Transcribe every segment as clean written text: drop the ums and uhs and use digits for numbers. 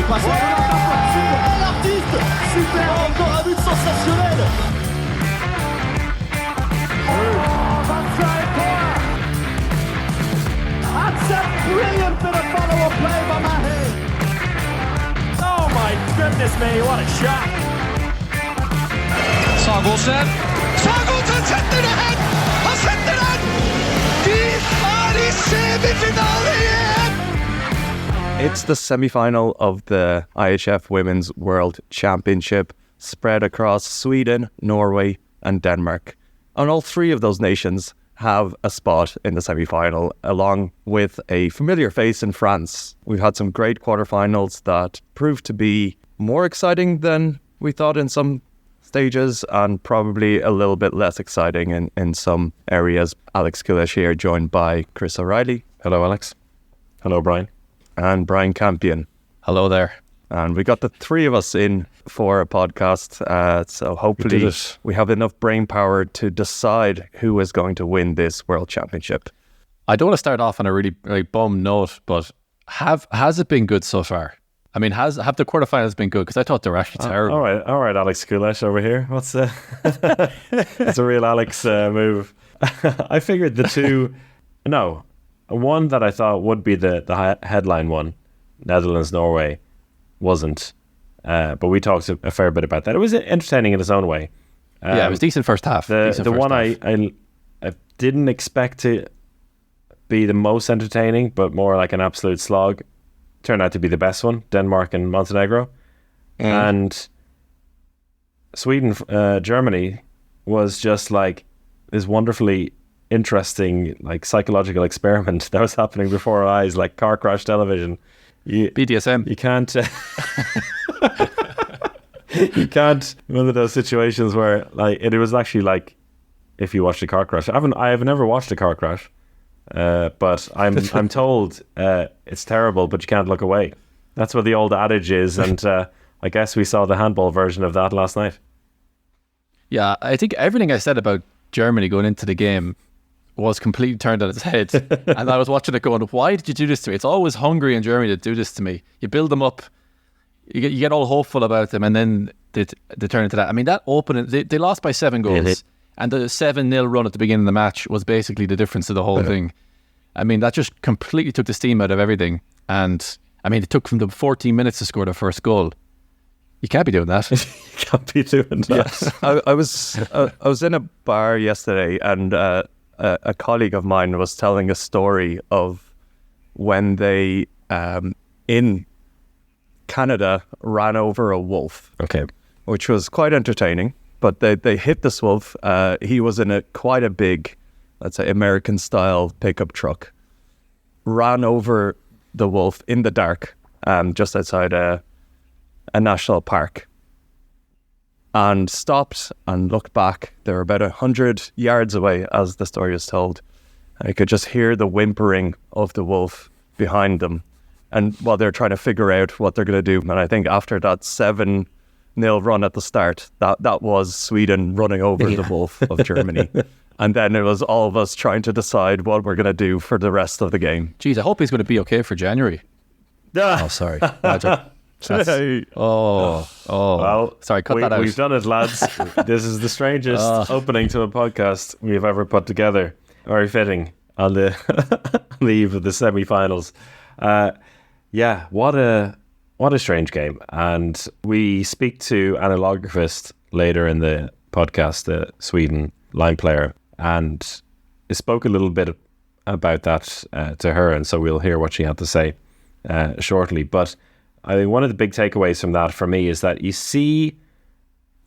passe l'artiste. Super, encore un but sensationnel. That's a brilliant bit of follow-up play by Mahe. Oh my goodness me, what a shot. Sagosen setter det hen! Han setter den! De er i semifinale igjen! It's the semi-final of the IHF Women's World Championship, spread across Sweden, Norway and Denmark. And all three of those nations have a spot in the semi-final, along with a familiar face in France. We've had some great quarterfinals that proved to be more exciting than we thought in some stages, and probably a little bit less exciting in some areas. Alex Kulish here, joined by Chris O'Reilly. Hello, Alex. Hello, Brian. And Brian Campion. Hello there. And we got the three of us in for a podcast, so hopefully we have enough brain power to decide who is going to win this World Championship. I don't want to start off on a really bum note, but has it been good so far? I mean, have the quarterfinals been good? Because I thought they were actually terrible. All right, Alex Kulish over here. What's it's a real Alex move. I figured the two, one that I thought would be the headline one, Netherlands-Norway, wasn't. But we talked a fair bit about that. It was entertaining in its own way. Yeah, it was decent first half. The one I didn't expect to be the most entertaining, but more like an absolute slog, turned out to be the best one, Denmark and Montenegro. And Sweden, Germany was just like this wonderfully interesting, like, psychological experiment that was happening before our eyes, like car crash television. BDSM. You can't you can't, one of those situations where like it was actually like if you watched a car crash. I have never watched a car crash. But I'm told it's terrible, but you can't look away. That's what the old adage is, and I guess we saw the handball version of that last night. Yeah, I think everything I said about Germany going into the game was completely turned on its head. And I was watching it going, why did you do this to me? It's always Hungary and Germany that do this to me. You build them up, you get all hopeful about them, and then they turn into that. I mean, that opening, they lost by 7 goals. And the 7-0 run at the beginning of the match was basically the difference of the whole thing. I mean, that just completely took the steam out of everything. And, I mean, it took them 14 minutes to score their first goal. You can't be doing that. You can't be doing that. Yeah. I was in a bar yesterday, and a colleague of mine was telling a story of when they, in Canada, ran over a wolf. Okay. Which was quite entertaining. But they hit this wolf. He was in quite a big, let's say, American-style pickup truck. Ran over the wolf in the dark, just outside a national park. And stopped and looked back. They were about 100 yards away, as the story is told. I could just hear the whimpering of the wolf behind them. And while they're trying to figure out what they're going to do. And I think after that 7-0 run at the start, that was Sweden running over the wolf of Germany. And then it was all of us trying to decide what we're going to do for the rest of the game. Jeez, I hope he's going to be okay for January. Oh, sorry. Well, sorry, cut that out. We've done it, lads. This is the strangest opening to a podcast we've ever put together. Very fitting on the eve of the semi-finals. What a strange game. And we speak to Anna Lagerquist later in the podcast, the Sweden line player, and spoke a little bit about that to her, and so we'll hear what she had to say shortly. But I think one of the big takeaways from that for me is that you see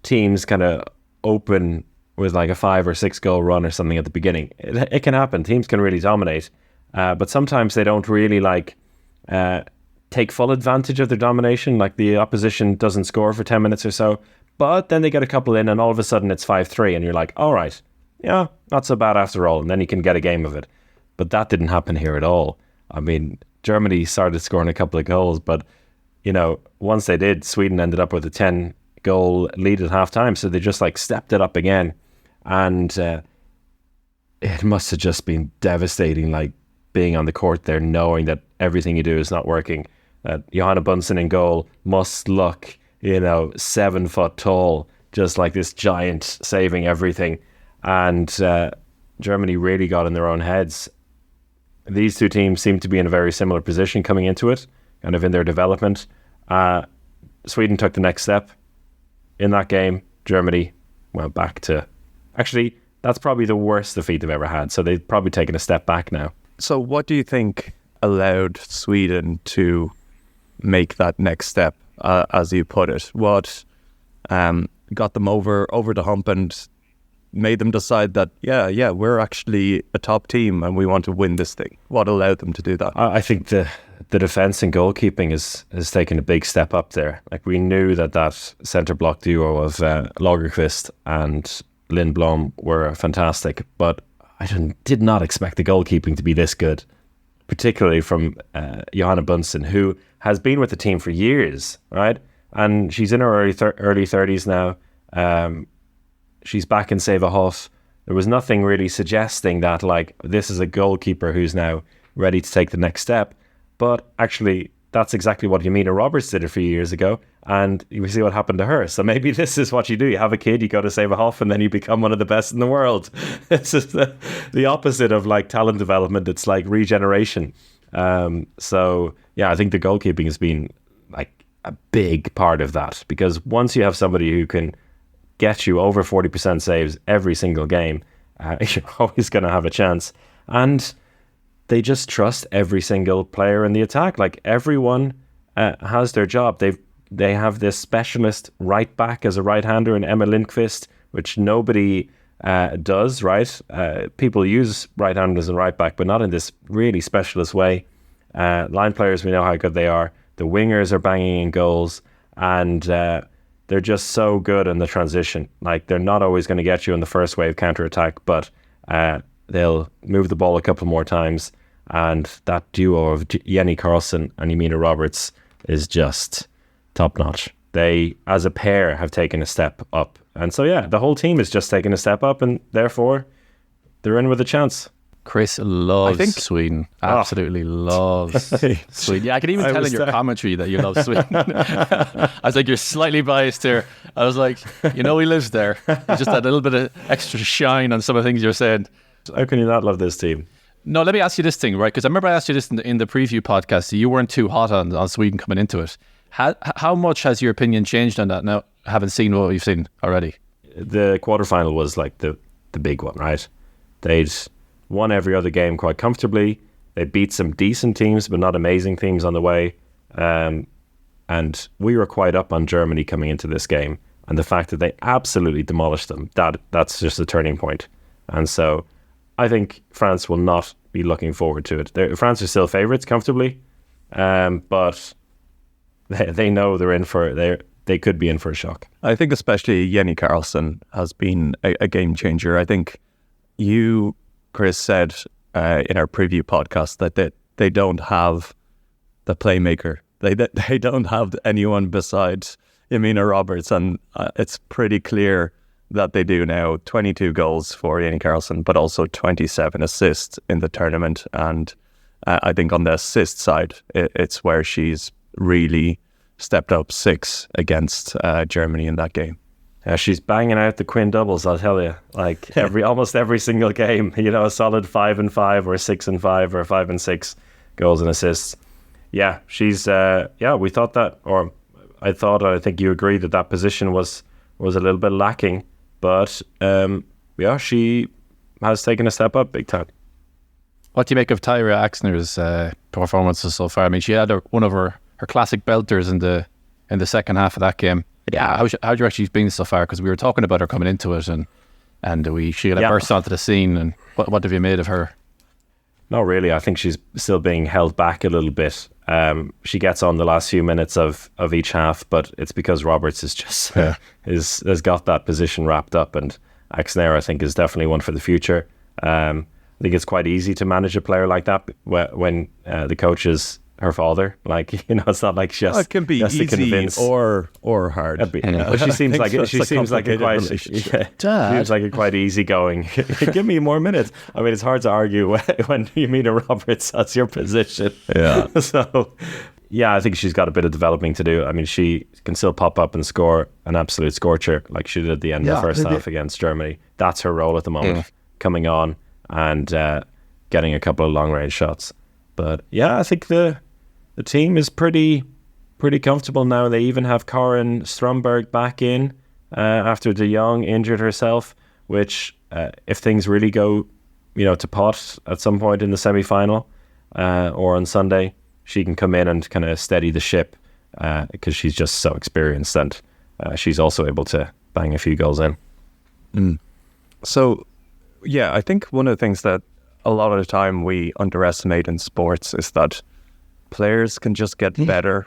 teams kind of open with like a 5 or 6 goal run or something at the beginning. It can happen. Teams can really dominate, but sometimes they don't really take full advantage of their domination. Like the opposition doesn't score for 10 minutes or so, but then they get a couple in and all of a sudden it's 5-3 and you're like, all right, yeah, not so bad after all. And then you can get a game of it. But that didn't happen here at all. I mean, Germany started scoring a couple of goals, but once they did, Sweden ended up with a 10-goal lead at halftime. So they just stepped it up again. And it must have just been devastating, being on the court there, knowing that everything you do is not working. Johanna Bunsen in goal must look, 7 foot tall, just like this giant saving everything. And Germany really got in their own heads. These two teams seem to be in a very similar position coming into it, kind of in their development. Sweden took the next step in that game. Germany went back to... Actually, that's probably the worst defeat they've ever had. So they've probably taken a step back now. So what do you think allowed Sweden to make that next step, as you put it? What got them over the hump and made them decide that, yeah, we're actually a top team and we want to win this thing? What allowed them to do that? I think the defence and goalkeeping has taken a big step up there. Like, we knew that centre block duo of Lagerquist and Lindblom were fantastic, but I did not expect the goalkeeping to be this good, particularly from Johanna Bunsen, who has been with the team for years, right? And she's in her early 30s now. She's back in Save a Huff. There was nothing really suggesting that, like, this is a goalkeeper who's now ready to take the next step. But actually, that's exactly what Yamina Roberts did a few years ago. And you see what happened to her. So maybe this is what you do. You have a kid, you go to Save a Huff, and then you become one of the best in the world. It's just the opposite of, like, talent development. It's like regeneration. So, yeah, I think the goalkeeping has been, like, a big part of that. Because once you have somebody who can get you over 40% saves every single game, you're always going to have a chance. And they just trust every single player in the attack. Like, everyone has their job. They have this specialist right back as a right-hander in Emma Lindqvist, which nobody does, right? People use right-handers and right back, but not in this really specialist way. Line players, we know how good they are. The wingers are banging in goals, and they're just so good in the transition. Like, they're not always going to get you in the first wave counter-attack, but they'll move the ball a couple more times. And that duo of Jenny Carlson and Yamina Roberts is just top-notch. They, as a pair, have taken a step up. And so, yeah, the whole team is just taking a step up, and therefore, they're in with a chance. Chris loves Sweden. Absolutely loves Sweden. Yeah, I can even tell in your commentary that you love Sweden. I was like, you're slightly biased here. I was like, he lives there. Just that little bit of extra shine on some of the things you're saying. How can you not love this team? No, let me ask you this thing, right? Because I remember I asked you this in the preview podcast. So you weren't too hot on Sweden coming into it. How much has your opinion changed on that now, having seen what we've seen already? The quarterfinal was like the big one, right? They'd won every other game quite comfortably. They beat some decent teams, but not amazing teams on the way. And we were quite up on Germany coming into this game. And the fact that they absolutely demolished them, that's just a turning point. And so I think France will not be looking forward to it. France are still favourites comfortably, but they know they could be in for a shock. I think especially Jenny Carlson has been a game changer. I think you, Chris, said in our preview podcast that they don't have the playmaker. They don't have anyone besides Yamina Roberts, and it's pretty clear that they do now. 22 goals for Jenny Carlson, but also 27 assists in the tournament. And I think on the assist side, it's where she's really stepped up 6 against Germany in that game. Yeah, she's banging out the Quinn doubles, I'll tell you. Like almost every single game, a solid 5 and 5 or 6 and 5 or 5 and 6 goals and assists. Yeah, she's we thought that, or I think you agree that position was a little bit lacking, but she has taken a step up big time. What do you make of Tyra Axner's performances so far? I mean, she had one of her classic belters in the second half of that game. Yeah, how'd you actually been so far? Because we were talking about her coming into it, and she had burst onto the scene. And what have you made of her? Not really. I think she's still being held back a little bit. She gets on the last few minutes of each half, but it's because Roberts is just has got that position wrapped up, and Axner, I think, is definitely one for the future. I think it's quite easy to manage a player like that when the coach is her father. Like, it's not like she has, it can be easy to convince or hard. But she seems like a quite easygoing. Give me more minutes. I mean, it's hard to argue when Yamina Roberts has your position. Yeah. So yeah, I think she's got a bit of developing to do. I mean, she can still pop up and score an absolute scorcher like she did at the end of the first half against Germany. That's her role at the moment, coming on and getting a couple of long-range shots. But yeah, I think the team is pretty comfortable now. They even have Karin Stromberg back in after De Jong injured herself, which if things really go, to pot at some point in the semi-final or on Sunday, she can come in and kind of steady the ship because she's just so experienced, and she's also able to bang a few goals in. So, yeah, I think one of the things that a lot of the time we underestimate in sports is that players can just get better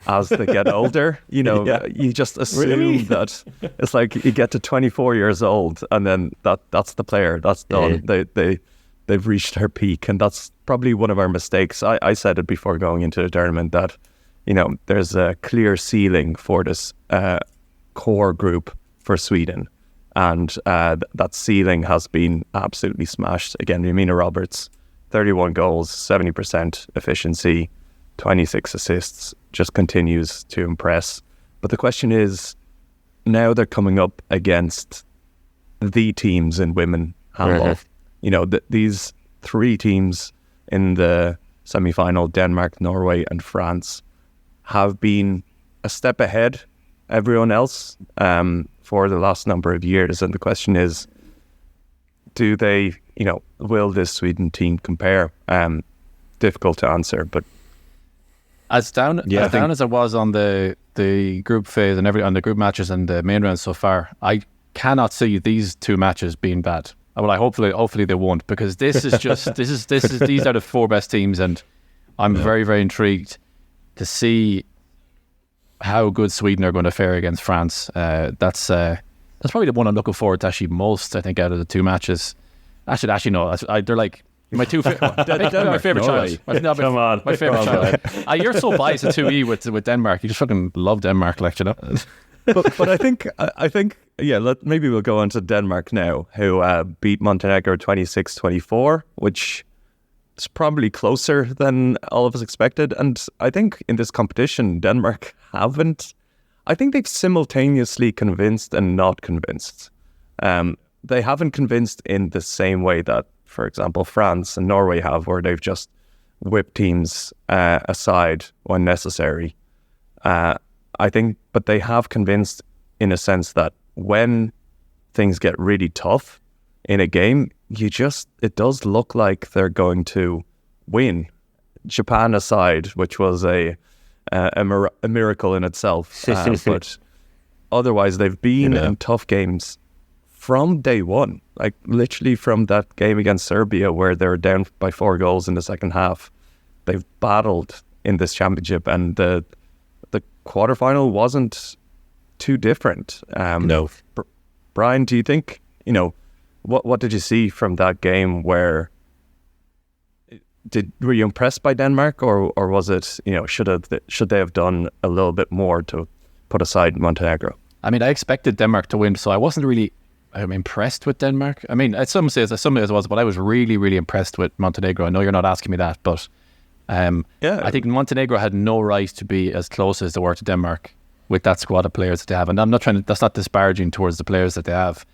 as they get older. You just assume that it's like you get to 24 years old and then that's the player, that's done. They've reached their peak, and that's probably one of our mistakes. I said it before going into the tournament that, there's a clear ceiling for this core group for Sweden, and that ceiling has been absolutely smashed. Again, Yamina Roberts, 31 goals, 70% efficiency, 26 assists, just continues to impress. But the question is, now they're coming up against the teams in women handball. These three teams in the semi-final, Denmark, Norway and France, have been a step ahead everyone else for the last number of years. And the question is, do they, will this Sweden team compare? Difficult to answer, but as down as I was on the group phase and on the group matches and the main round so far, I cannot see these two matches being bad. Well, hopefully they won't, because this is just these are the four best teams, and I'm very, very intrigued to see how good Sweden are going to fare against France. That's probably the one I'm looking forward to actually most, I think, out of the two matches. Actually no, they're like my two my favorite child. Come on, my favorite child. You're so biased at 2E with Denmark. You just fucking love Denmark, but I think maybe we'll go on to Denmark now, who beat Montenegro 26-24, which is probably closer than all of us expected. And I think in this competition, Denmark I think they've simultaneously convinced and not convinced. They haven't convinced in the same way that, for example, France and Norway have, where they've just whipped teams aside when necessary. I think, but they have convinced in a sense that when things get really tough in a game, it does look like they're going to win. Japan aside, which was a miracle in itself, but otherwise they've been in tough games from day one, like literally from that game against Serbia where they were down by 4 goals in the second half. They've battled in this championship, and the quarterfinal wasn't too different. No. Brian, do you think, what did you see from that game? Were you impressed by Denmark, or was it, should they have done a little bit more to put aside Montenegro? I mean, I expected Denmark to win, so I wasn't really impressed with Denmark. I mean, some days I was, but I was really, really impressed with Montenegro. I know you're not asking me that, but I think Montenegro had no right to be as close as they were to Denmark with that squad of players that they have. And that's not disparaging towards the players that they have.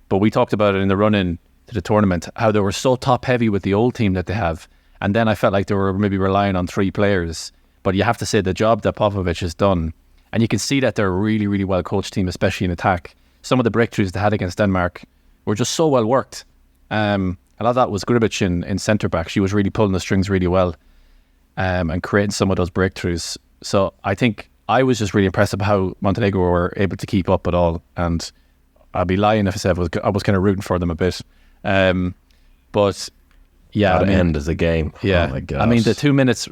But we talked about it in the run-in to the tournament, how they were so top-heavy with the old team that they have. And then I felt like they were maybe relying on 3 players. But you have to say the job that Popovic has done. And you can see that they're a really, really well-coached team, especially in attack. Some of the breakthroughs they had against Denmark were just so well worked. A lot of that was Gribic in centre-back. She was really pulling the strings really well and creating some of those breakthroughs. So I think I was just really impressed with how Montenegro were able to keep up at all. And I'd be lying if I said I was kind of rooting for them a bit. But yeah, that end is a game. Yeah, oh my gosh. I mean the 2 minutes,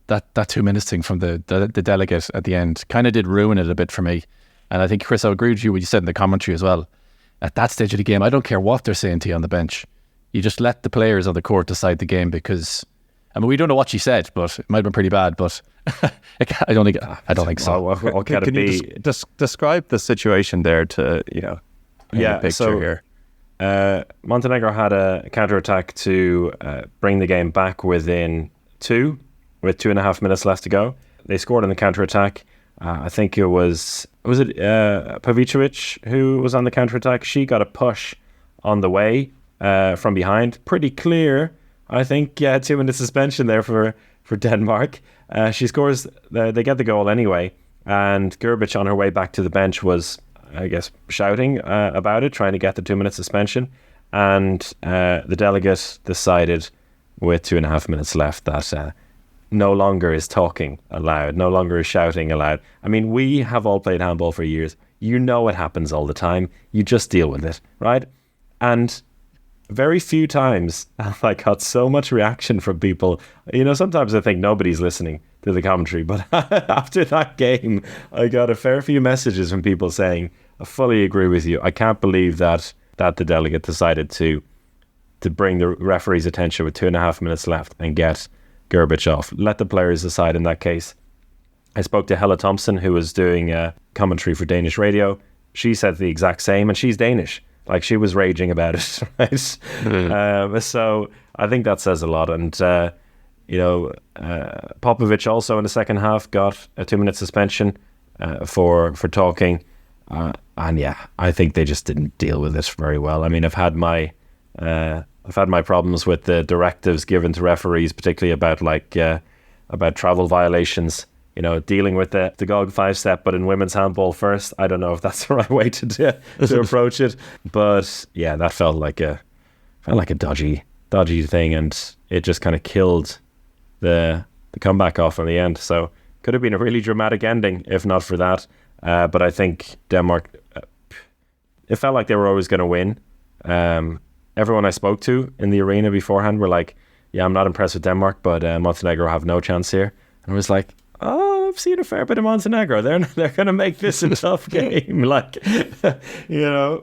that 2 minutes thing from the delegate at the end kind of did ruin it a bit for me. And I think, Chris, I agree with you what you said in the commentary as well. At that stage of the game, I don't care what they're saying to you on the bench. You just let the players on the court decide the game, because I mean, we don't know what she said, but it might have been pretty bad. But I don't think so. Can you describe the situation there to the picture here? Montenegro had a counter-attack to bring the game back within 2, with 2.5 minutes left to go. They scored on the counter-attack. I think it was it Pavicevic who was on the counter-attack? She got a push on the way from behind. Pretty clear, I think. Yeah, 2-minute suspension there for Denmark. She scores, they get the goal anyway. And Gerbic on her way back to the bench was, I guess, shouting about it, trying to get the 2-minute suspension. And the delegate decided with 2.5 minutes left that no longer is talking allowed, no longer is shouting allowed. I mean, we have all played handball for years. You know it happens all the time. You just deal with it, right? And very few times have I got so much reaction from people. You know, sometimes I think nobody's listening to the commentary, but after that game, I got a fair few messages from people saying, I fully agree with you. I can't believe that the delegate decided to bring the referee's attention with 2.5 minutes left and get Gerbic off. Let the players decide in that case. I spoke to Hella Thompson, who was doing commentary for Danish radio. She said the exact same, and she's Danish. Like, she was raging about it, right? So I think that says a lot. And, Popovic also in the second half got a 2-minute suspension for talking. And yeah, I think they just didn't deal with this very well. I mean, I've had my problems with the directives given to referees, particularly about travel violations. You know, dealing with the GOG 5-step, but in women's handball first. I don't know if that's the right way to approach it, but yeah, that felt like a dodgy thing, and it just kind of killed the comeback off in the end. So could have been a really dramatic ending if not for that. But I think Denmark, it felt like they were always going to win. Everyone I spoke to in the arena beforehand were like, yeah, I'm not impressed with Denmark, but Montenegro have no chance here. And I was like, oh, I've seen a fair bit of Montenegro. They're going to make this a tough game. Like,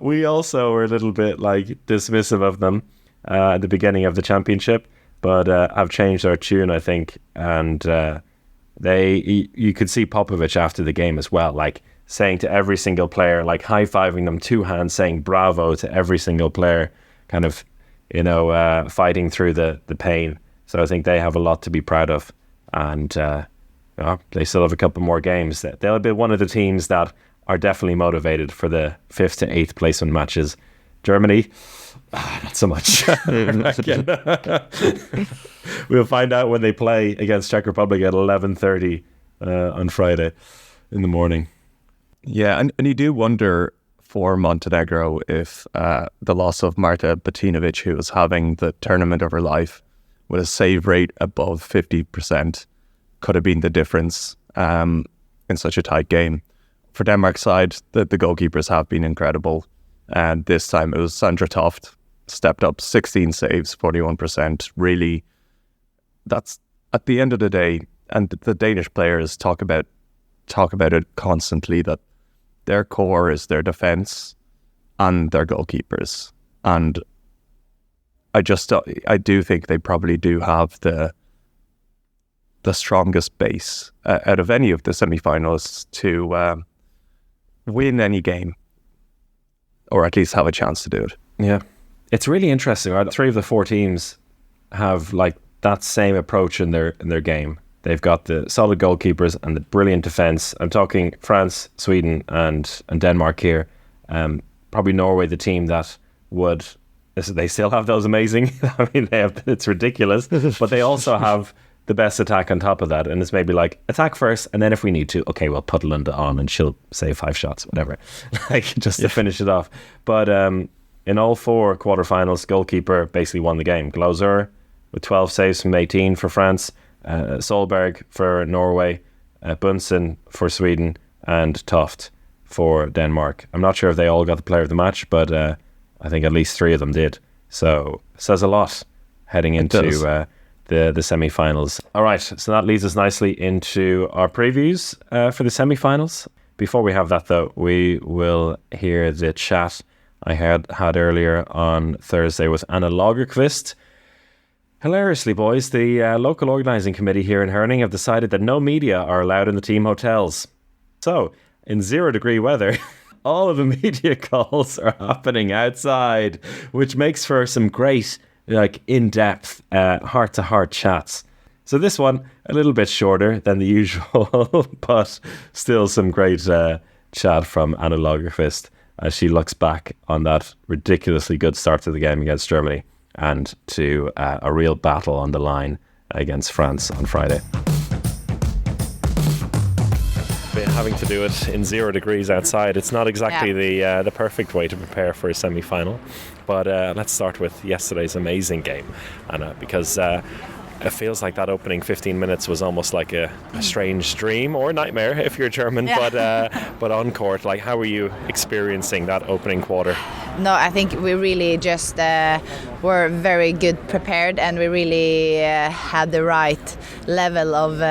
we also were a little bit like dismissive of them at the beginning of the championship, but have changed our tune, I think. And you could see Popovic after the game as well, like saying to every single player, like high-fiving them, 2 hands, saying bravo to every single player, kind of, fighting through the pain. So I think they have a lot to be proud of. And they still have a couple more games. They'll be one of the teams that are definitely motivated for the 5th to 8th placement matches. Germany, not so much. We'll find out when they play against Czech Republic at 11:30 on Friday in the morning. Yeah, and you do wonder for Montenegro if the loss of Marta Batinovic, who was having the tournament of her life with a save rate above 50%, could have been the difference in such a tight game. For Denmark's side, the goalkeepers have been incredible. And this time it was Sandra Toft, stepped up 16 saves, 41%. Really, that's at the end of the day, and the Danish players talk about it constantly, that their core is their defence and their goalkeepers. And I do think they probably do have the strongest base out of any of the semi-finalists to win any game, or at least have a chance to do it. Yeah, it's really interesting. Right? 3 of the 4 teams have like that same approach in their game. They've got the solid goalkeepers and the brilliant defence. I'm talking France, Sweden, and Denmark here. Probably Norway, the team that would. They still have those amazing. I mean, it's ridiculous, but they also have the best attack on top of that. And it's maybe like attack first, and then if we need to, okay, we'll put Linda on and she'll save 5 shots, whatever, like just to finish it off. But in all 4 quarterfinals, goalkeeper basically won the game. Glausur with 12 saves from 18 for France, Solberg for Norway, Bunsen for Sweden, and Toft for Denmark. I'm not sure if they all got the player of the match, but I think at least 3 of them did. So it says a lot heading into the semi-finals. All right, so that leads us nicely into our previews for the semi-finals. Before we have that, though, we will hear the chat I had earlier on Thursday with Anna Lagerquist. Hilariously, boys, the local organising committee here in Herning have decided that no media are allowed in the team hotels. So, in 0-degree weather, all of the media calls are happening outside, which makes for some great, like, in-depth, heart-to-heart chats. So this one, a little bit shorter than the usual, but still some great chat from Anna Lagerquist as she looks back on that ridiculously good start to the game against Germany and to a real battle on the line against France on Friday. Having to do it in 0 degrees outside, it's not exactly the perfect way to prepare for a semi-final. But let's start with yesterday's amazing game, Anna, because it feels like that opening 15 minutes was almost like a strange dream or nightmare if you're German. But on court, like, how were you experiencing that opening quarter? No, I think we really just were very good prepared, and we really had the right level of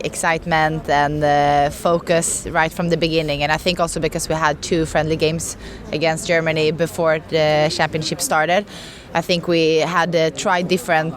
excitement and focus right from the beginning. And I think also because we had 2 friendly games against Germany before the championship started, I think we had tried different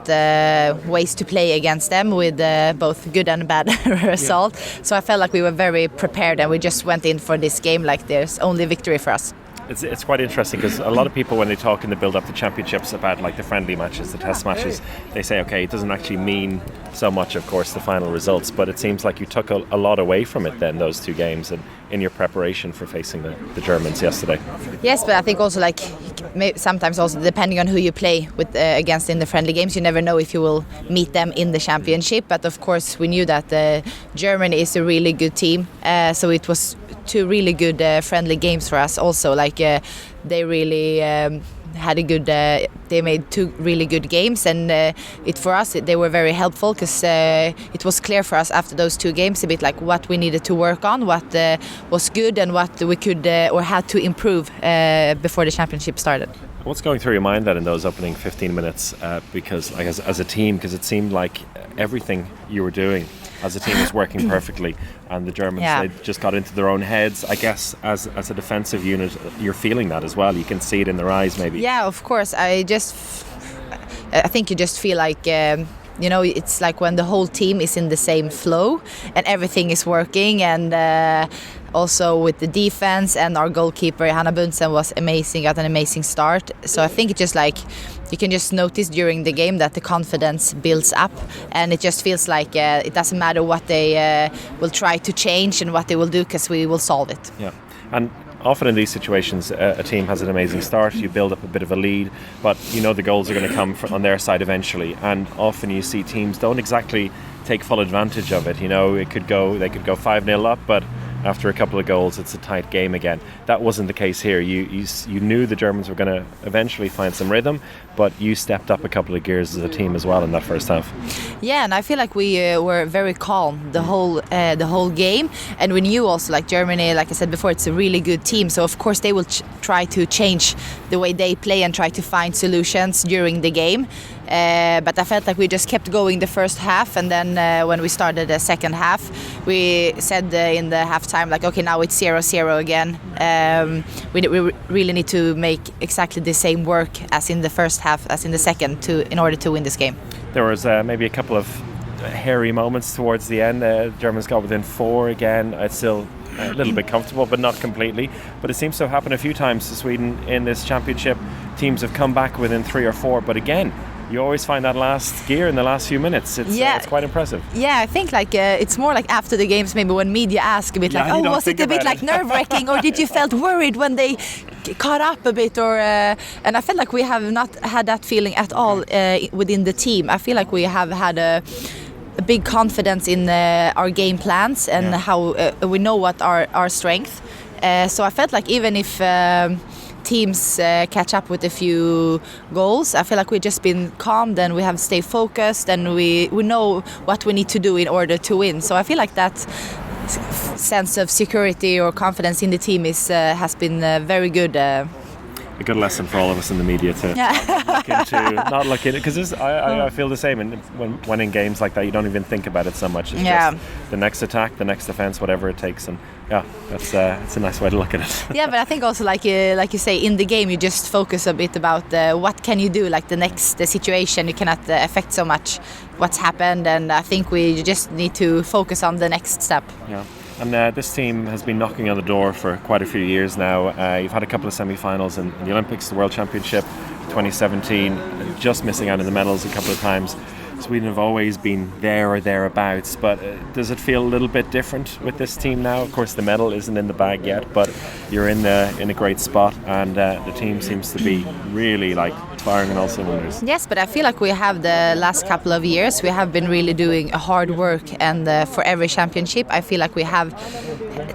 ways to play against them with both good and bad result. So I felt like we were very prepared, and we just went in for this game like there's only victory for us. It's quite interesting because a lot of people, when they talk in the build-up to championships about like the friendly matches, the test matches, they say, okay, it doesn't actually mean so much, of course, the final results, but it seems like you took a lot away from it then, those 2 games, and in your preparation for facing the Germans yesterday. Yes, but I think also sometimes also depending on who you play with against in the friendly games, you never know if you will meet them in the championship. But of course we knew that Germany is a really good team, so it was 2 really good friendly games for us also. They really had a good they made 2 really good games, and for us they were very helpful because it was clear for us after those 2 games a bit like what we needed to work on, what was good and what we could or had to improve before the championship started. What's going through your mind then in those opening 15 minutes because like as a team, because it seemed like everything you were doing as a team was working perfectly, and the Germans, they just got into their own heads. I guess as a defensive unit, you're feeling that as well. You can see it in their eyes, maybe. Yeah, of course. I think you just feel like it's like when the whole team is in the same flow and everything is working, and also with the defense, and our goalkeeper Hanna Bunsen was amazing, got an amazing start. So I think it just like you can just notice during the game that the confidence builds up, and it just feels like it doesn't matter what they will try to change and what they will do, because we will solve it. Yeah, and often in these situations a team has an amazing start, you build up a bit of a lead, but you know the goals are going to come on their side eventually, and often you see teams don't exactly take full advantage of it. They could go 5-0 up, but after a couple of goals it's a tight game again. That wasn't the case here. You knew the Germans were going to eventually find some rhythm, but you stepped up a couple of gears as a team as well in that first half. Yeah, and I feel like we were very calm the whole game, and we knew also like Germany, like I said before, it's a really good team, so of course they will try to change the way they play and try to find solutions during the game. But I felt like we just kept going the first half, and then when we started the second half, we said in the halftime like, okay, now it's 0-0 again. We really need to make exactly the same work as in the first half as in the second in order to win this game. There was maybe a couple of hairy moments towards the end. Germans got within 4 again. It's still a little bit comfortable, but not completely. But it seems to happen a few times to Sweden in this championship. Teams have come back within 3 or 4, but again, you always find that last gear in the last few minutes. It's quite impressive. Yeah, I think like it's more like after the games, maybe when media ask a bit like, was it a bit like nerve-wracking, or did you felt worried when they caught up a bit, or and I felt like we have not had that feeling at all within the team. I feel like we have had a big confidence in our game plans and how we know what our strength. So I felt like even if teams catch up with a few goals, I feel like we've just been calm, then we have stayed focused, and we know what we need to do in order to win. So I feel like that sense of security or confidence in the team has been very good. A good lesson for all of us in the media to not look into, because I feel the same. And when in games like that, you don't even think about it so much. It's just the next attack, the next defense, whatever it takes. And it's a nice way to look at it. Yeah, but I think also like you say, in the game you just focus a bit about what can you do, like the next situation. You cannot affect so much what's happened, and I think we just need to focus on the next step. Yeah. And this team has been knocking on the door for quite a few years now. You've had a couple of semi-finals in the Olympics, the World Championship, 2017, just missing out on the medals a couple of times. Sweden have always been there or thereabouts, but does it feel a little bit different with this team now? Of course, the medal isn't in the bag yet, but you're in a great spot, and the team seems to be really like firing on all cylinders. Yes, but I feel like we have the last couple of years, we have been really doing hard work, and for every championship, I feel like we have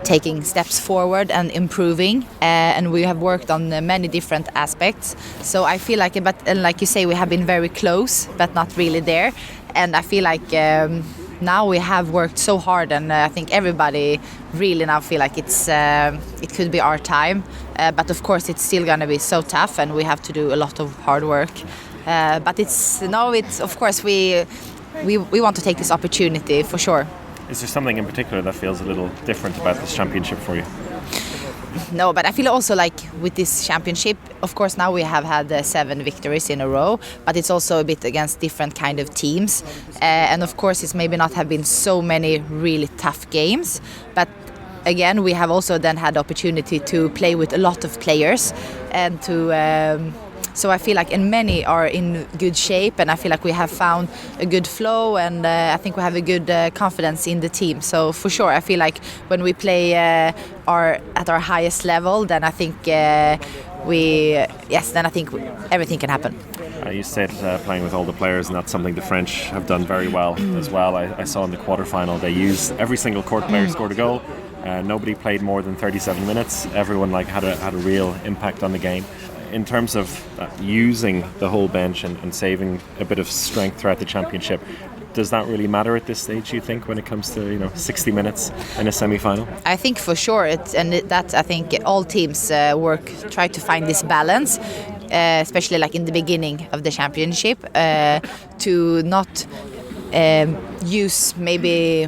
taking steps forward and improving, and we have worked on many different aspects. So I feel like, and like you say, we have been very close, but not really there. And I feel like now we have worked so hard, and I think everybody really now feel like it could be our time. But of course, it's still gonna be so tough, and we have to do a lot of hard work. But it's of course we want to take this opportunity for sure. Is there something in particular that feels a little different about this championship for you? No, but I feel also like with this championship, of course now we have had 7 victories in a row, but it's also a bit against different kind of teams. And of course it's maybe not have been so many really tough games, but again we have also then had the opportunity to play with a lot of players, and to so I feel like many are in good shape, and I feel like we have found a good flow, and I think we have a good confidence in the team. So for sure, I feel like when we play at our highest level, then I think then I think everything can happen. You said playing with all the players, and that's something the French have done very well as well. I saw in the quarterfinal they used every single court player scored a goal. Nobody played more than 37 minutes. Everyone had a real impact on the game. In terms of using the whole bench and saving a bit of strength throughout the championship, does that really matter at this stage, you think, when it comes to 60 minutes in a semi-final? I think for sure, I think all teams try to find this balance, especially like in the beginning of the championship, to not use maybe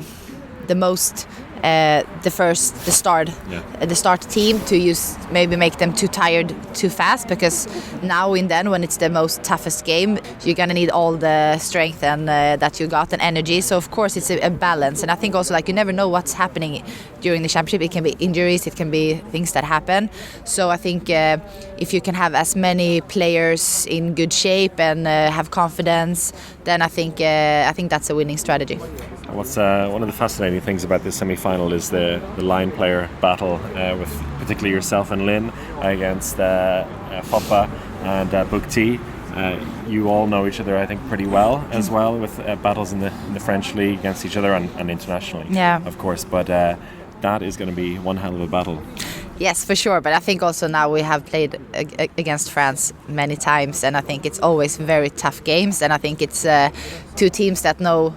the most the start team, to maybe make them too tired too fast, because now and then when it's the most toughest game, you're gonna need all the strength and that you got and energy. So of course it's a balance, and I think also like you never know what's happening during the championship. It can be injuries, it can be things that happen. So I think if you can have as many players in good shape and have confidence, then I think that's a winning strategy. What's one of the fascinating things about this semi-final is the line player battle with particularly yourself and Lynn against Foppa and Bukti. You all know each other, I think, pretty well as well, with battles in the French league against each other and internationally, of course. But that is going to be one hell of a battle. Yes, for sure. But I think also now we have played against France many times, and I think it's always very tough games. And I think it's 2 teams that know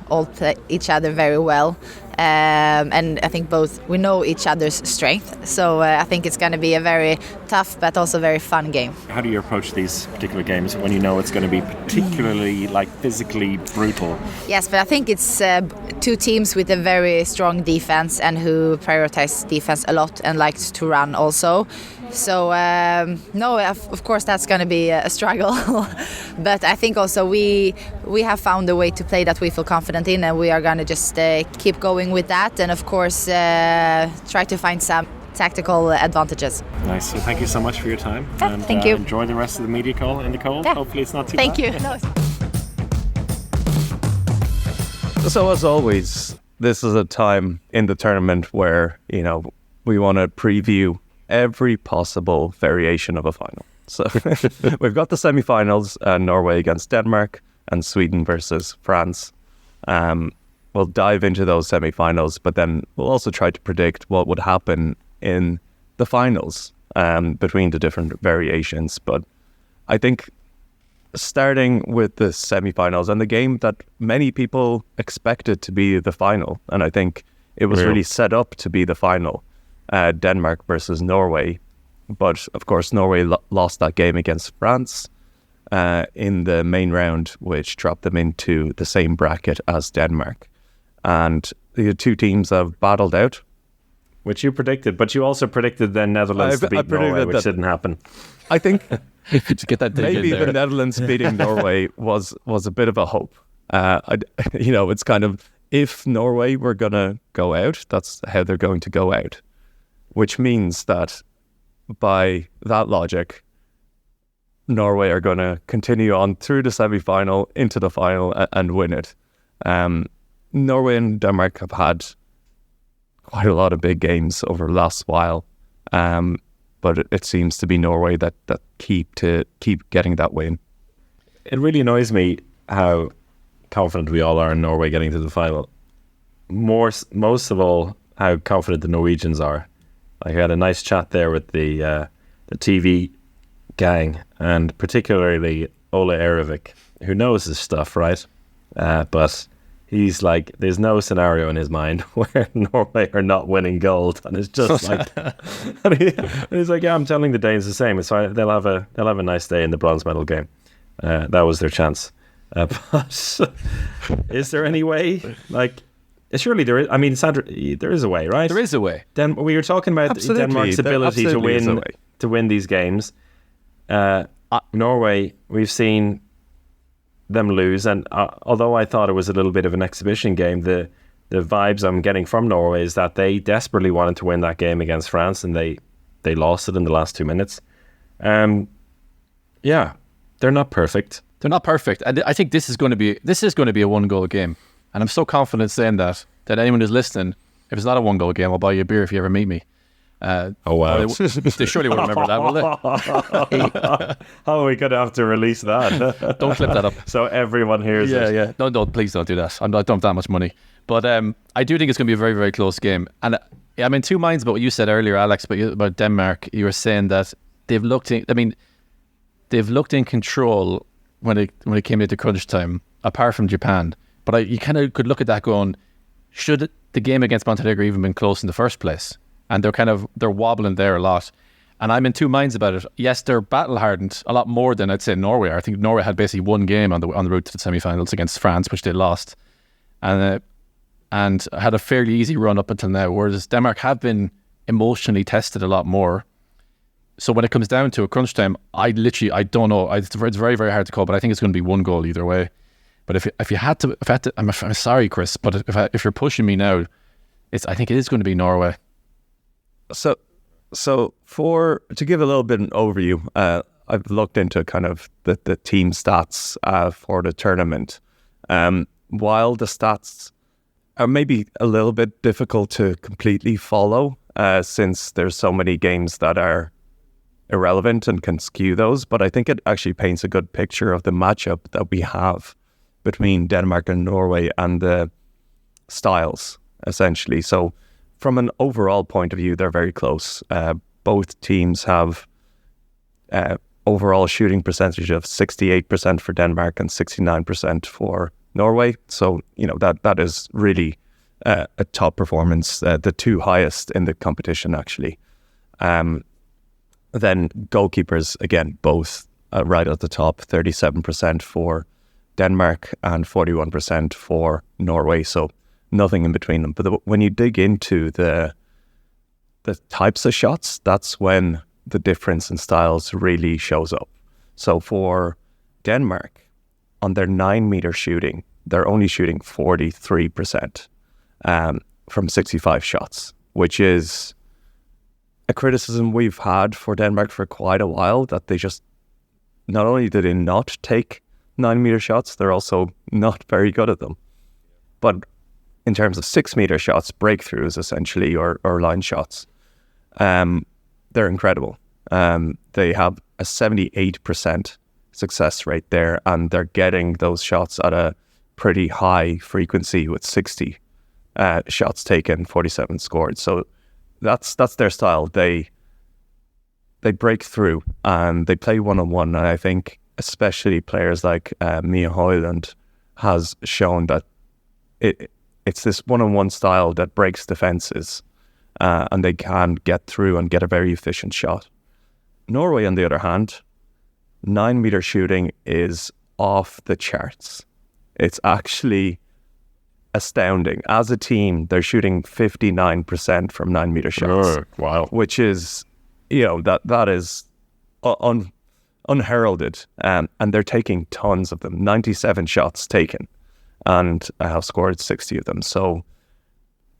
each other very well. And I think we know each other's strength. So I think it's going to be a very tough but also very fun game. How do you approach these particular games when you know it's going to be particularly physically brutal? Yes, but I think it's 2 teams with a very strong defense and who prioritize defense a lot and likes to run also. So of course that's going to be a struggle. But I think also we have found a way to play that we feel confident in, and we are going to just keep going with that, and of course try to find some tactical advantages. Nice. Well, thank you so much for your time. Yeah, and thank you. Enjoy the rest of the media call in the cold. Yeah. Hopefully it's not too Thank bad. you. No. So as always, this is a time in the tournament where, we want to preview every possible variation of a final. So we've got the semi-finals, Norway against Denmark and Sweden versus France. We'll dive into those semi-finals, but then we'll also try to predict what would happen in the finals between the different variations. But I think starting with the semi-finals and the game that many people expected to be the final, and I think it was really set up to be the final, Denmark versus Norway. But of course, Norway lost that game against France in the main round, which dropped them into the same bracket as Denmark. And the 2 teams have battled out. Which you predicted, but you also predicted the Netherlands to beat Norway, which didn't happen. I think to get that maybe the Netherlands beating Norway was a bit of a hope. It's kind of, if Norway were going to go out, that's how they're going to go out. Which means that by that logic, Norway are going to continue on through the semi-final into the final and win it. Norway and Denmark have had quite a lot of big games over the last while, but it seems to be Norway that keep getting that win. It really annoys me how confident we all are in Norway getting to the final. Most of all, how confident the Norwegians are. I had a nice chat there with the TV gang, and particularly Ole Erevik, who knows his stuff, right? But he's like, there's no scenario in his mind where Norway are not winning gold, and it's just like, and he's like, yeah, I'm telling the Danes the same. So they'll have a nice day in the bronze medal game. That was their chance. But is there any way? Like, surely there is. I mean, Sandra, there is a way, right? There is a way. We were talking about Absolutely. Denmark's ability to win these games. Norway, we've seen them lose, and although I thought it was a little bit of an exhibition game, the vibes I'm getting from Norway is that they desperately wanted to win that game against France, and they lost it in the last 2 minutes. Yeah, they're not perfect. They're not perfect, and I think this is going to be a 1-goal game, and I'm so confident saying that anyone who's listening, if it's not a 1-goal game, I'll buy you a beer if you ever meet me. Oh wow! They surely won't remember that, will they? Oh, we're gonna have to release that. Don't clip that up. So everyone hears it. Yeah. No, please don't do that. I don't have that much money. But I do think it's going to be a very, very close game. And I'm in two minds about what you said earlier, Alex, about Denmark. You were saying that they've looked in control when it came into crunch time, apart from Japan. But you kind of could look at that going, should the game against Montenegro even been close in the first place? And they're wobbling there a lot. And I'm in two minds about it. Yes, they're battle hardened a lot more than I'd say Norway are. I think Norway had basically one game on the route to the semi-finals against France, which they lost, and had a fairly easy run up until now. Whereas Denmark have been emotionally tested a lot more. So when it comes down to a crunch time, I don't know. It's very, very hard to call, but I think it's going to be 1 goal either way. But if you had to, I'm sorry, Chris, but if you're pushing me now, I think it is going to be Norway. So to give a little bit of an overview, I've looked into kind of the team stats for the tournament. While the stats are maybe a little bit difficult to completely follow, since there's so many games that are irrelevant and can skew those, but I think it actually paints a good picture of the matchup that we have between Denmark and Norway and the styles, essentially. So from an overall point of view, they're very close. Both teams have overall shooting percentage of 68% for Denmark and 69% for Norway. So, that is really a top performance, the two highest in the competition, actually. Then goalkeepers, again, both right at the top, 37% for Denmark and 41% for Norway. So nothing in between them. But when you dig into the types of shots, that's when the difference in styles really shows up. So for Denmark, on their 9-meter shooting, they're only shooting 43% from 65 shots, which is a criticism we've had for Denmark for quite a while, that they just, not only did they not take 9-meter shots, they're also not very good at them. But in terms of 6-meter shots, breakthroughs essentially, or line shots, they're incredible. They have a 78% success rate there, and they're getting those shots at a pretty high frequency with 60 shots taken, 47 scored. So that's their style. They break through and they play one-on-one, and I think especially players like Mia Højlund has shown that it's this one-on-one style that breaks defences, and they can get through and get a very efficient shot. Norway, on the other hand, 9-meter shooting is off the charts. It's actually astounding. As a team, they're shooting 59% from 9-meter shots. Wow. Which is, that is unheralded. And they're taking tons of them. 97 shots taken, and have scored 60 of them. So,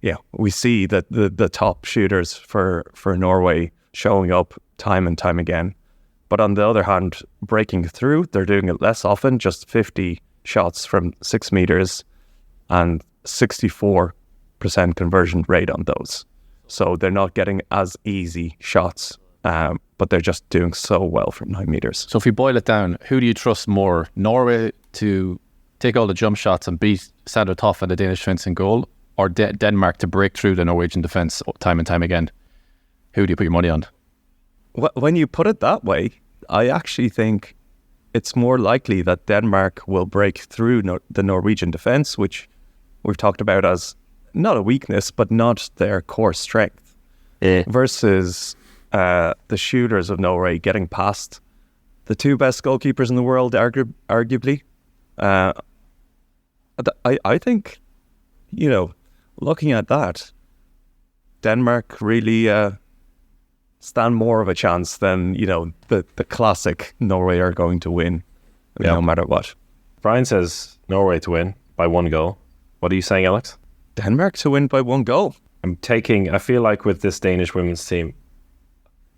yeah, we see that the top shooters for Norway showing up time and time again. But on the other hand, breaking through, they're doing it less often, just 50 shots from 6 meters and 64% conversion rate on those. So they're not getting as easy shots, but they're just doing so well from 9 meters. So if we boil it down, who do you trust more? Norway to take all the jump shots and beat Sander Toff and the Danish defence in goal, or Denmark to break through the Norwegian defence time and time again? Who do you put your money on? When you put it that way, I actually think it's more likely that Denmark will break through the Norwegian defence, which we've talked about as not a weakness, but not their core strength, versus the shooters of Norway getting past the two best goalkeepers in the world, arguably. I think, looking at that, Denmark really stand more of a chance than, the classic Norway are going to win, no matter what. Brian says Norway to win by 1 goal. What are you saying, Alex? Denmark to win by 1 goal. I feel like with this Danish women's team,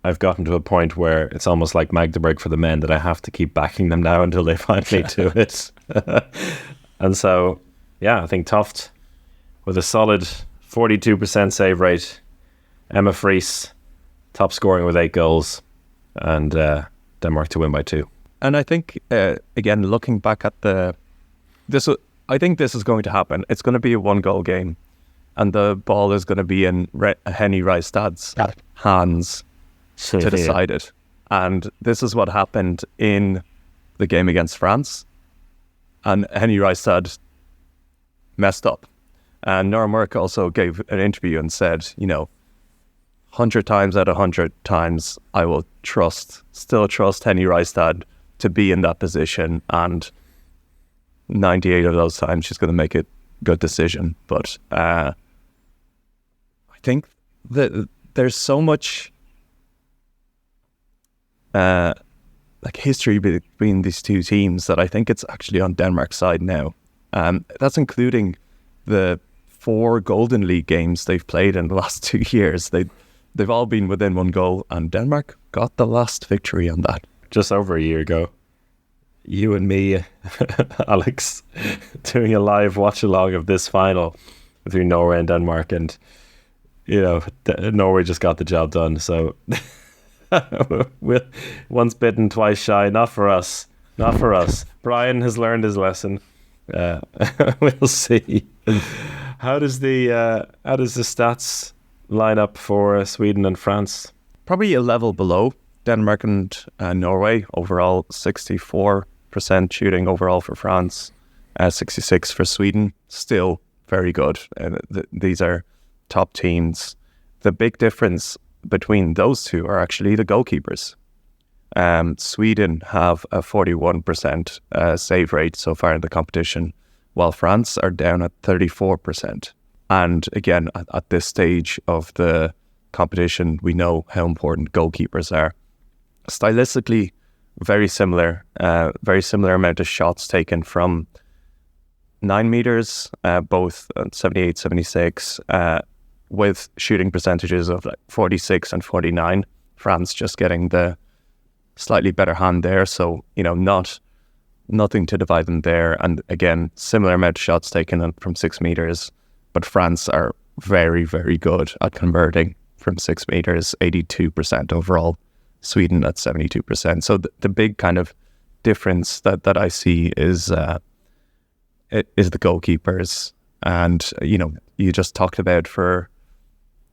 I've gotten to a point where it's almost like Magdeburg for the men, that I have to keep backing them now until they finally do it. And so, I think Toft with a solid 42% save rate, Emma Fries top scoring with 8 goals, and Denmark to win by 2. And I think, again, looking back at I think this is going to happen. It's going to be a 1-goal game, and the ball is going to be in Henny Rijstad's hands to decide it. And this is what happened in the game against France. And Henny Rijstad messed up. And Nora Murk also gave an interview and said, 100 times out of 100 times, I will still trust Henny Rijstad to be in that position. And 98 of those times, she's going to make a good decision. But I think that there's so much history between these two teams that I think it's actually on Denmark's side now. That's including the 4 Golden League games they've played in the last 2 years. They've all been within 1 goal, and Denmark got the last victory on that. Just over a year ago, you and me, Alex, doing a live watch along of this final between Norway and Denmark, and Norway just got the job done. So once bitten, twice shy. Not for us. Brian has learned his lesson. We'll see. How does the stats line up for Sweden and France? Probably a level below Denmark and Norway. Overall, 64% shooting overall for France, 66% for Sweden. Still very good. These are top teams. The big difference between those two are actually the goalkeepers. Sweden have a 41% save rate so far in the competition, while France are down at 34%. And again, at this stage of the competition, we know how important goalkeepers are. Stylistically, very similar amount of shots taken from 9 meters, both 78, 76, with shooting percentages of 46 and 49. France just getting the slightly better hand there, so nothing to divide them there. And again, similar amount of shots taken from 6 meters, but France are very, very good at converting from 6 meters, 82% overall. Sweden at 72%. So the big kind of difference that I see is the goalkeepers. And you just talked about for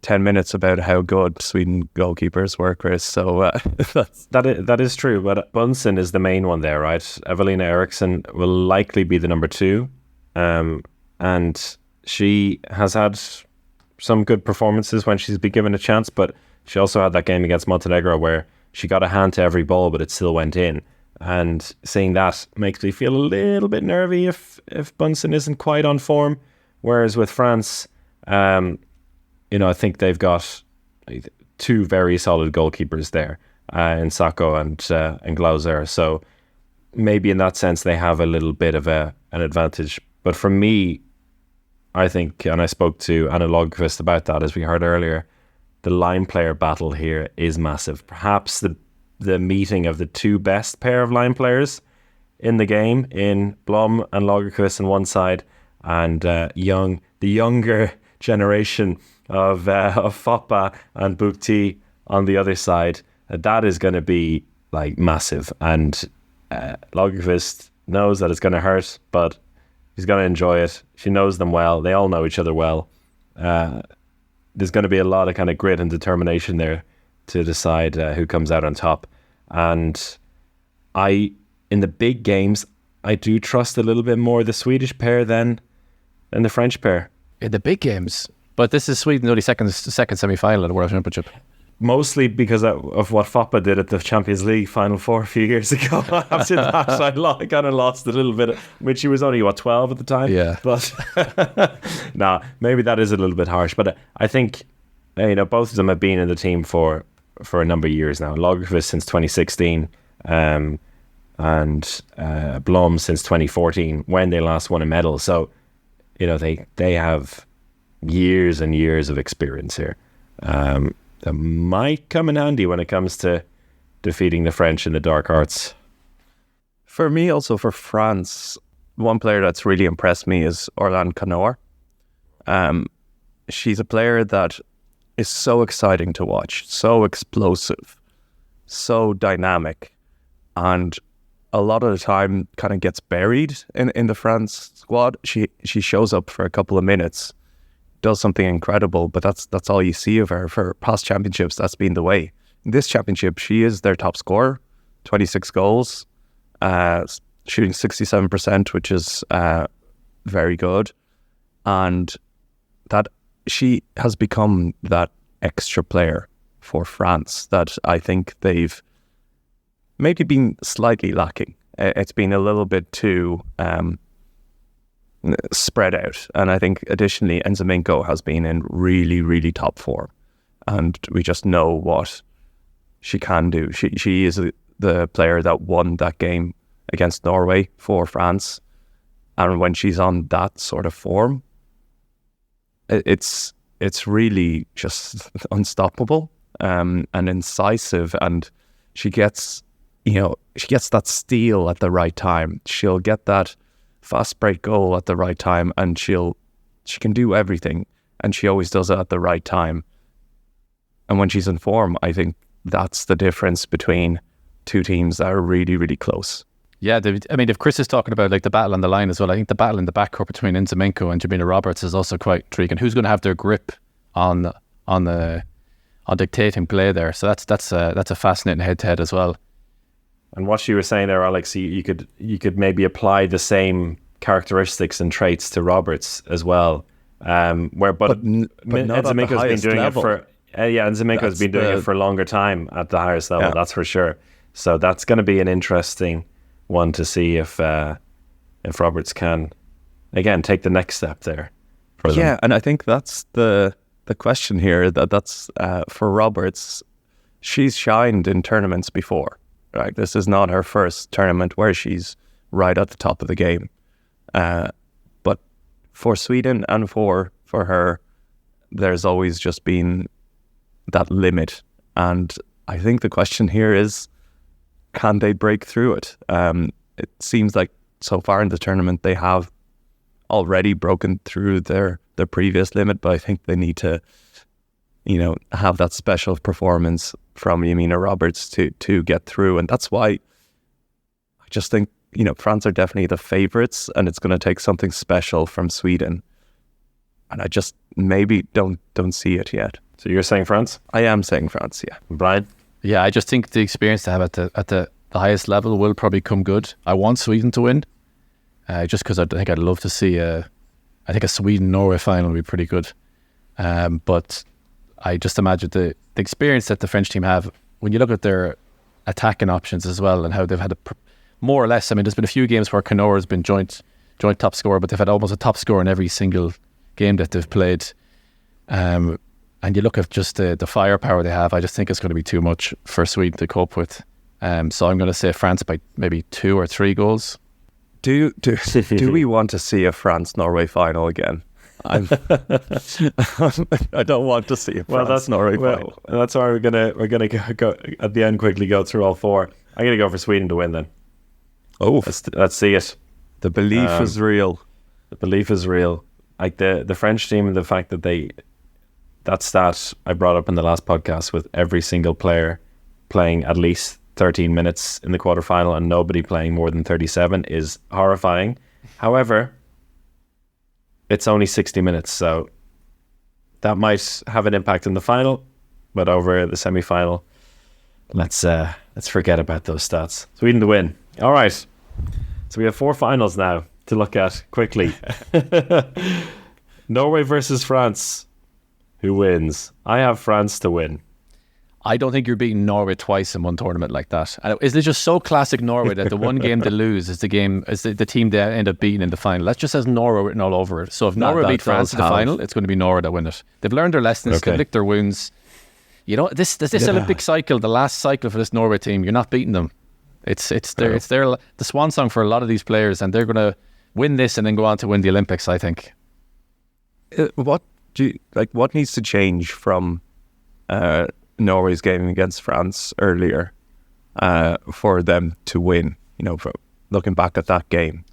10 minutes about how good Sweden goalkeepers were, Chris. So that is true. But Bunsen is the main one there, right? Evelina Eriksson will likely be the number 2, and she has had some good performances when she's been given a chance. But she also had that game against Montenegro where she got a hand to every ball, but it still went in. And seeing that makes me feel a little bit nervy if Bunsen isn't quite on form. Whereas with France, I think they've got 2 very solid goalkeepers there in Sacco and Glauser. So maybe in that sense they have a little bit of an advantage. But for me, I think, and I spoke to Anna Lagerquist about that as we heard earlier, the line player battle here is massive. Perhaps the the meeting of the two best pair of line players in the game, in Blom and Lagerquist on one side, and the younger generation of Foppa and Bukti on the other side. That is going to be like massive, and Lagerquist knows that it's going to hurt, but he's going to enjoy it. She knows them well. They all know each other well. There's going to be a lot of kind of grit and determination there to decide who comes out on top. And in the big games, I do trust a little bit more the Swedish pair than the French pair. In the big games? But this is Sweden's only second semi-final at the World Championship. Mostly because of what Foppa did at the Champions League Final Four a few years ago. After that, I kind of lost a little bit. I mean, she was only, 12 at the time? Yeah. But, maybe that is a little bit harsh. But I think, both of them have been in the team for a number of years now. Lagerquist since 2016, and Blom since 2014, when they last won a medal. So, they have years and years of experience here. That might come in handy when it comes to defeating the French in the dark arts. For me, also for France, one player that's really impressed me is Orlan Canor. She's a player that is so exciting to watch, so explosive, so dynamic, and a lot of the time kind of gets buried in the France squad. She shows up for a couple of minutes, does something incredible, but that's all you see of her. For past championships, that's been the way. In this championship, she is their top scorer, 26 goals, shooting 67%, which is very good. And that she has become that extra player for France that I think they've maybe been slightly lacking. It's been a little bit too spread out. And I think additionally, Enziminko has been in really, really top form. And we just know what she can do. She is the player that won that game against Norway for France. And when she's on that sort of form, it's really just unstoppable and incisive. And she gets that steal at the right time. She'll get that fast break goal at the right time, and she can do everything, and she always does it at the right time. And when she's in form, I think that's the difference between two teams that are really, really close. Yeah, if Chris is talking about like the battle on the line as well, I think the battle in the backcourt between Enziminko and Jamina Roberts is also quite intriguing. Who's going to have their grip on dictating play there? So that's a fascinating head-to-head as well. And what you were saying there, Alex, you could maybe apply the same characteristics and traits to Roberts as well. But Enziminko's been doing level. Enziminko's been doing it for a longer time at the highest level. Yeah. That's for sure. So that's going to be an interesting one to see if Roberts can again take the next step there. For them. Yeah, and I think that's the question here. That's for Roberts. She's shined in tournaments before. Right, this is not her first tournament where she's right at the top of the game. But for Sweden and for her, there's always just been that limit. And I think the question here is, can they break through it? It seems like so far in the tournament they have already broken through their previous limit, but I think they need to have that special performance from Jamina Roberts to get through. And that's why I just think, France are definitely the favourites, and it's going to take something special from Sweden. And I just maybe don't see it yet. So you're saying France? I am saying France, yeah. Brian? Yeah, I just think the experience to have at the highest level will probably come good. I want Sweden to win, just because I think I'd love to see a Sweden-Norway final would be pretty good. But I just imagine the experience that the French team have, when you look at their attacking options as well and how they've had more or less, there's been a few games where Canor has been joint top scorer, but they've had almost a top scorer in every single game that they've played. And you look at just the firepower they have, I just think it's going to be too much for Sweden to cope with. So I'm going to say France by maybe 2 or 3 goals. Do we want to see a France-Norway final again? I don't want to see a France Norway final. That's why we're gonna go at the end quickly go through all four. I'm gonna go for Sweden to win then. Oh, let's see it. The belief is real. The belief is real. Like the French team and the fact that that stat I brought up in the last podcast with every single player playing at least 13 minutes in the quarterfinal and nobody playing more than 37 is horrifying. However, it's only 60 minutes, so that might have an impact in the final, but over the semi-final, let's forget about those stats. Sweden to win. All right, so we have 4 finals now to look at quickly. Norway versus France. Who wins? I have France to win. I don't think you're beating Norway twice in one tournament like that. And is it just so classic Norway that the one game they lose is the team they end up beating in the final? That just has Norway written all over it. So if Norway beat France in the final, it's going to be Norway that win it. They've learned their lessons. They've licked their wounds. You know, this Olympic cycle, the last cycle for this Norway team, you're not beating them. It's the swan song for a lot of these players, and they're going to win this and then go on to win the Olympics, I think. What needs to change from Norway's game against France earlier for them to win? You know, for looking back at that game,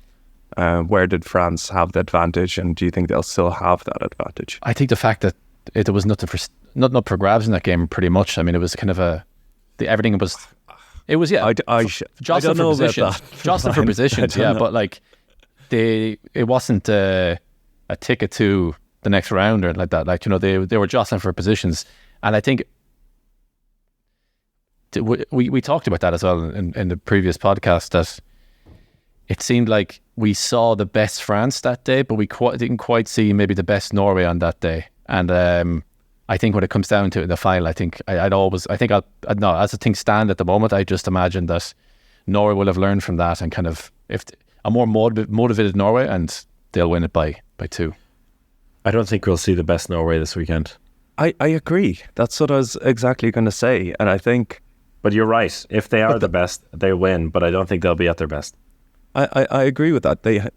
where did France have the advantage, and do you think they'll still have that advantage? I think the fact that there was nothing for grabs in that game, pretty much. I mean, it was kind of everything was. It was jostling for positions. Jostling for positions, yeah. But like, it wasn't a ticket to the next round or like that. Like, you know, they were jostling for positions, and I think we talked about that as well in the previous podcast, that it seemed like we saw the best France that day, but we didn't quite see maybe the best Norway on that day. And I think when it comes down to it in the final, I think as things stand at the moment, I just imagine that Norway will have learned from that and kind of if a more motivated Norway, and they'll win it by 2. I don't think we'll see the best Norway this weekend. I agree. That's what I was exactly going to say, and I think. But you're right. If they are the best, they win. But I don't think they'll be at their best. I agree with that. They,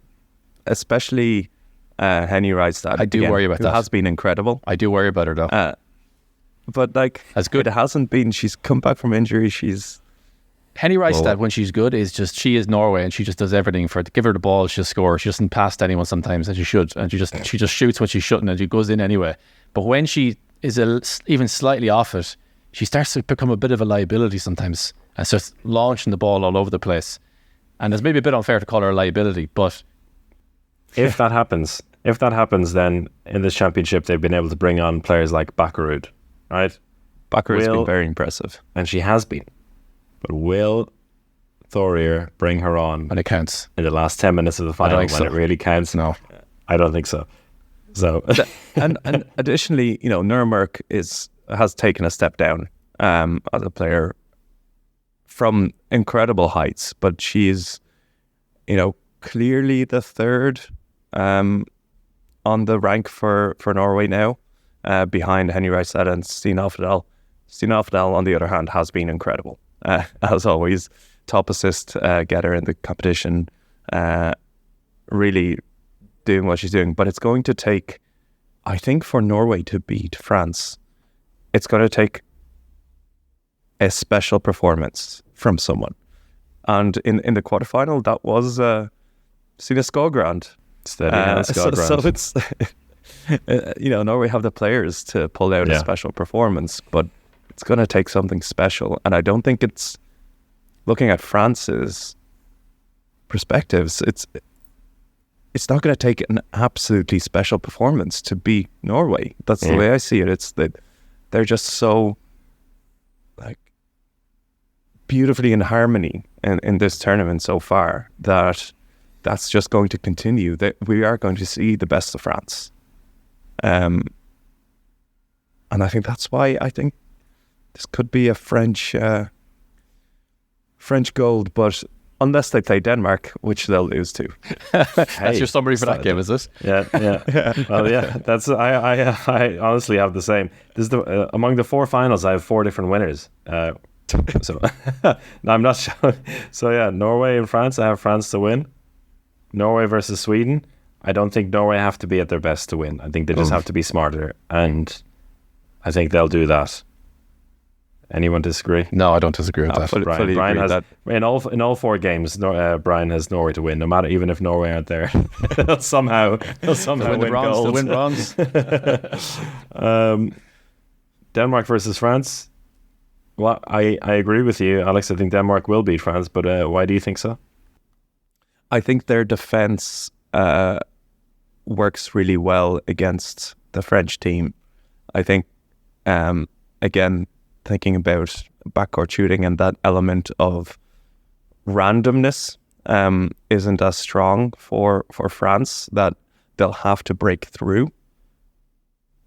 especially Henny Rydstad. I do worry about that. Who has been incredible. I do worry about her though. But like, as good. It hasn't been. She's come back from injury. Henny Rydstad, when she's good, she is Norway, and she just does everything for it. Give her the ball, she'll score. She doesn't pass to anyone sometimes, and she should. And she just shoots when she shouldn't, and she goes in anyway. But when she is even slightly off it, she starts to become a bit of a liability sometimes, and starts launching the ball all over the place. And it's maybe a bit unfair to call her a liability, but if that happens, then in this championship they've been able to bring on players like Bakkerud, right? Bakkerud's been very impressive, and she has been. But will Thorir bring her on when it counts in the last 10 minutes of the final when it really counts? No, I don't think so. So and additionally, you know, Nuremberg has taken a step down as a player from incredible heights, but she's, you know, clearly the third on the rank for Norway now, behind Henny Rydstad and Stina Fidel. Stina Fidel, on the other hand, has been incredible. As always, top assist getter in the competition, really doing what she's doing. But it's going to take, I think, for Norway to beat France, it's going to take a special performance from someone. And in the quarterfinal, that was Sina Skogrand. So it's, you know, Norway have the players to pull out a special performance, but it's going to take something special. And I don't think it's, looking at France's perspectives, it's not going to take an absolutely special performance to beat Norway. That's the way I see it. It's that they're just so like beautifully in harmony in this tournament so far that's just going to continue. That we are going to see the best of France. And I think that's why I think this could be a French gold, but unless they play Denmark, which they'll lose to. That's your summary for that game, is it? Yeah. Well, yeah. That's I honestly have the same. This is among the 4 finals, I have 4 different winners. So no, I'm not sure. So yeah, Norway and France. I have France to win. Norway versus Sweden. I don't think Norway have to be at their best to win. I think they just have to be smarter, and I think they'll do that. Anyone disagree? No, I don't disagree with that. Brian has in all 4 games. Brian has Norway to win, no matter even if Norway aren't there. they'll somehow win gold. They'll win bronze. Denmark versus France. Well, I agree with you, Alex. I think Denmark will beat France, but why do you think so? I think their defense works really well against the French team. I think, again, thinking about backcourt shooting and that element of randomness isn't as strong for France, that they'll have to break through.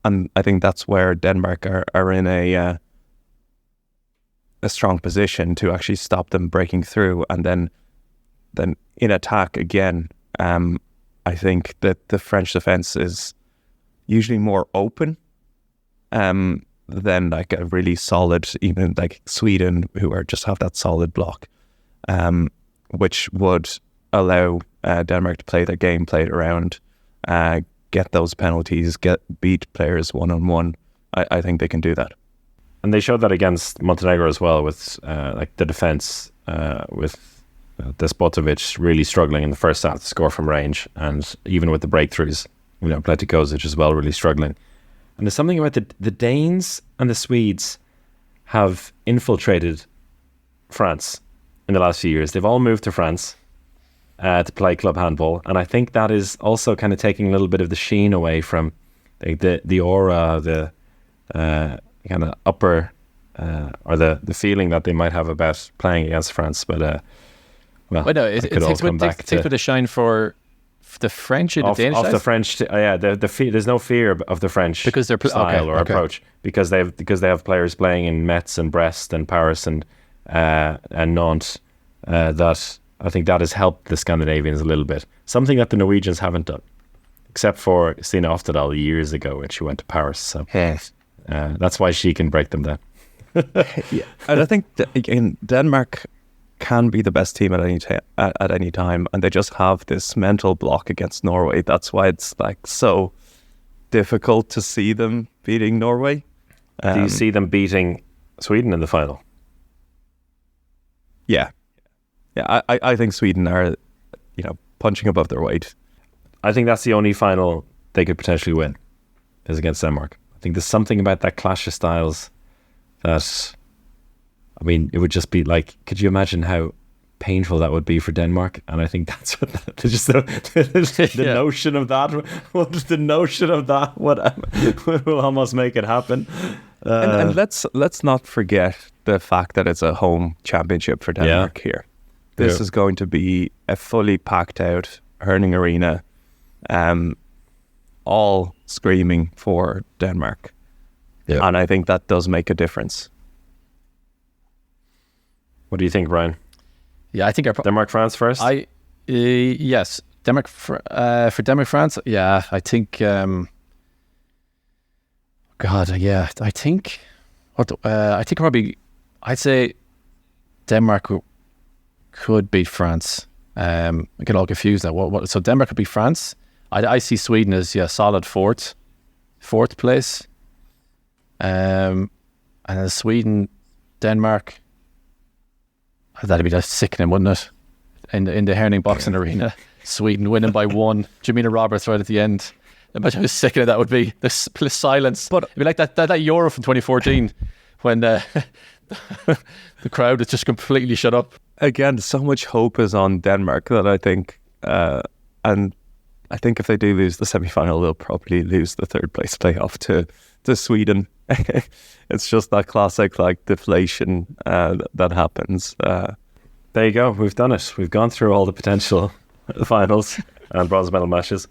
And I think that's where Denmark are in a strong position to actually stop them breaking through. And then in attack again, I think that the French defense is usually more open than like a really solid, even like Sweden, who just have that solid block, which would allow Denmark to play their game, play it around, get those penalties, beat players one-on-one. I think they can do that. And they showed that against Montenegro as well, with like the defense, with Despotovic really struggling in the first half to score from range, and even with the breakthroughs, Pletikosic as well really struggling. And there's something about the Danes and the Swedes have infiltrated France in the last few years. They've all moved to France to play club handball, and I think that is also kind of taking a little bit of the sheen away from the aura, the kind of upper or the feeling that they might have about playing against France. But no, it takes a bit of shine for the French and the Danish of side? The French, there's no fear of the French because they're style or approach, because they have players playing in Metz and Brest and Paris and Nantes. That I think that has helped the Scandinavians a little bit. Something that the Norwegians haven't done, except for Stine Oftedal years ago when she went to Paris. So that's why she can break them down. Yeah, and I think in Denmark can be the best team at any time, and they just have this mental block against Norway. That's why it's like so difficult to see them beating Norway. Do you see them beating Sweden in the final? Yeah, I think Sweden are, punching above their weight. I think that's the only final they could potentially win, is against Denmark. I think there's something about that clash of styles that, I mean, it would just be like, could you imagine how painful that would be for Denmark? And I think that's what the notion of that will almost make it happen. And let's not forget the fact that it's a home championship for Denmark here. This is going to be a fully packed out Herning Arena, all screaming for Denmark. Yeah. And I think that does make a difference. What do you think, Brian? Yeah, I think Denmark France first. Yes, Denmark for Denmark France. Yeah, I think. I think. Probably. I'd say Denmark could beat France. I get all confused now. So Denmark could beat France. I see Sweden as solid fourth place. And then Sweden, Denmark. That'd be just sickening, wouldn't it? In the Herning boxing arena, Sweden winning by 1. Jamina Roberts right at the end. Imagine how sickening that would be. The silence. But it'd be like that Euro from 2014 when the crowd is just completely shut up. Again, so much hope is on Denmark that I think, and I think if they do lose the semi-final, they'll probably lose the third place playoff to Sweden. It's just that classic like deflation that happens. There you go. We've done it. We've gone through all the potential finals and bronze medal matches.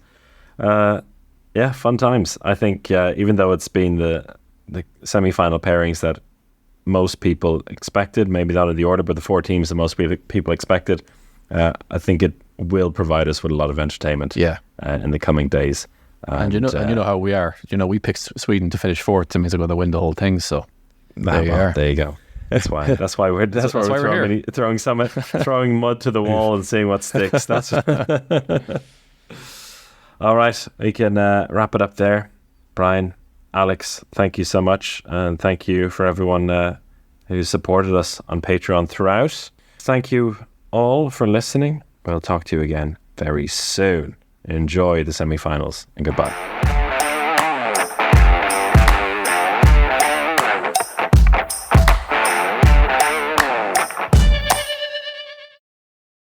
Fun times. I think even though it's been the semi-final pairings that most people expected, maybe not in the order, but the 4 teams that most people expected, I think it will provide us with a lot of entertainment. In the coming days. And you know how we are. We picked Sweden to finish 4th. It means they're going to win the whole thing. So there you go. That's why we're throwing mud to the wall and seeing what sticks. That's All right, we can wrap it up there. Brian, Alex, thank you so much. And thank you for everyone who supported us on Patreon throughout. Thank you all for listening. We'll talk to you again very soon. Enjoy the semi-finals and goodbye.